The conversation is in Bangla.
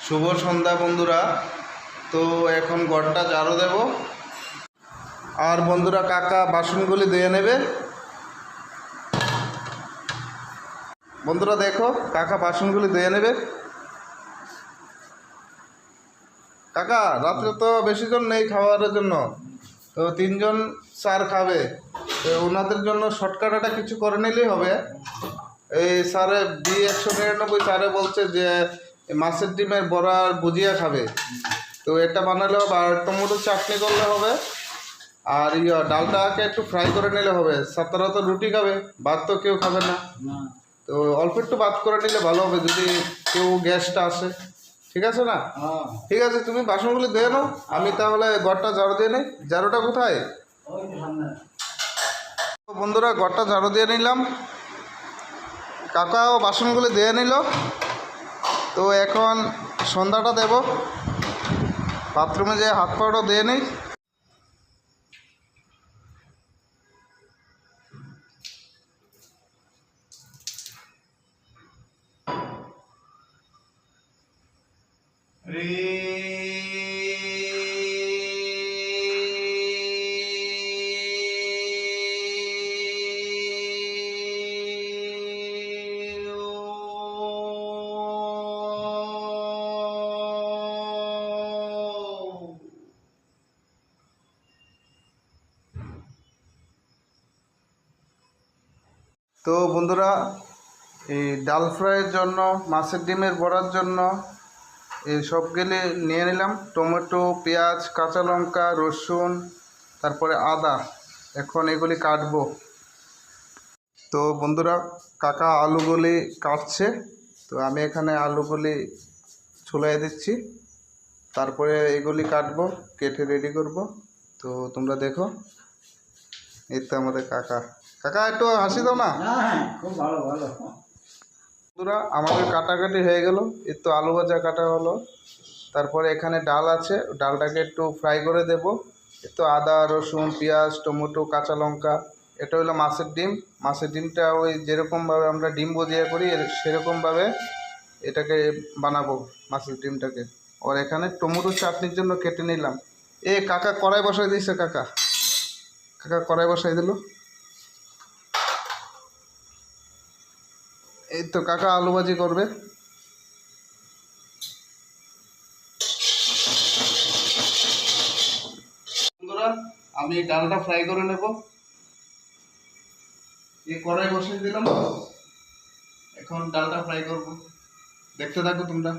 শুভ সন্ধ্যা বন্ধুরা। তো এখন ঘরটা ঝাড়ু দেব, আর বন্ধুরা কাকা বাসনগুলি ধুয়ে নেবে। বন্ধুরা দেখো, কাকা বাসনগুলি ধুয়ে নেবে। কাকা রাত্রে তো বেশি জন নেই খাবারের জন্য, তো 3 জন স্যার খাবে, তো ওনাদের জন্য শর্টকাট একটা কিছু করে নিলেই হবে। এই স্যারে B199 স্যারে বলছে যে মাছের ডিমের বড়া আর ভুজিয়া খাবে, তো এটা বানালে হবে, আর টমেটো চাটনি করলে হবে, আর ডালটাকে একটু ফ্রাই করে নিলে হবে। ছাত্ররা তো রুটি খাবে, ভাত তো কেউ খাবে না, তো অল্প একটু ভাত করে নিলে ভালো হবে যদি কেউ গেস্টটা আসে। ঠিক আছে না? ঠিক আছে, তুমি বাসনগুলি ধুয়ে নাও, আমি তাহলে ঘরটা ঝাড়ু দিয়ে নিই। ঝাড়ুটা কোথায়? বন্ধুরা ঘরটা ঝাড়ু দিয়ে নিলাম, কাকাও বাসনগুলি ধুয়ে নিল। তো এখন সন্ধ্যাটা দেব, বাথরুমে যেয়ে হাত পাটা ধুয়ে নিই। তো বন্ধুরা, এই ডাল ফ্রাইয়ের জন্য, মাছের ডিমের বড়ার জন্য এই সবগুলি নিয়ে নিলাম। টমেটো, পেঁয়াজ, কাঁচা লঙ্কা, রসুন, তারপরে আদা। এখন এগুলি কাটবো। তো বন্ধুরা কাকা আলুগুলি কাটছে, তো আমি এখানে আলুগুলি ছুলাই দিচ্ছি, তারপরে এগুলি কাটবো, কেটে রেডি করব। তো তোমরা দেখো, এই তো আমাদের কাকা। কাকা একটু হাসি দাও না। খুব ভালো ভালো। বন্ধুরা আমাদের কাটাকাটি হয়ে গেল, এই তো আলু ভাজা কাটা হলো, তারপরে এখানে ডাল আছে, ডালটাকে একটু ফ্রাই করে দেব। এই তো আদা, রসুন, পেঁয়াজ, টমেটো, কাঁচা লঙ্কা। এটা হলো মাছের ডিম। মাছের ডিমটা ওই যেরকমভাবে আমরা ডিম ভুজিয়া করি সেরকমভাবে এটাকে বানাবো, মাছের ডিমটাকে। আর এখানে টমেটো চাটনির জন্য কেটে নিলাম। এ কাকা কড়াই বসাই দিয়েছে, কাকা কাকা কড়াই বসাই দিল। এই তো কাকা আলু ভাজি করবে। বন্ধুরা আমি ডালটা ফ্রাই করে নেব, এই কড়াই বসিয়ে দিলাম, এখন ডালটা ফ্রাই করব, দেখতে থাকো তোমরা।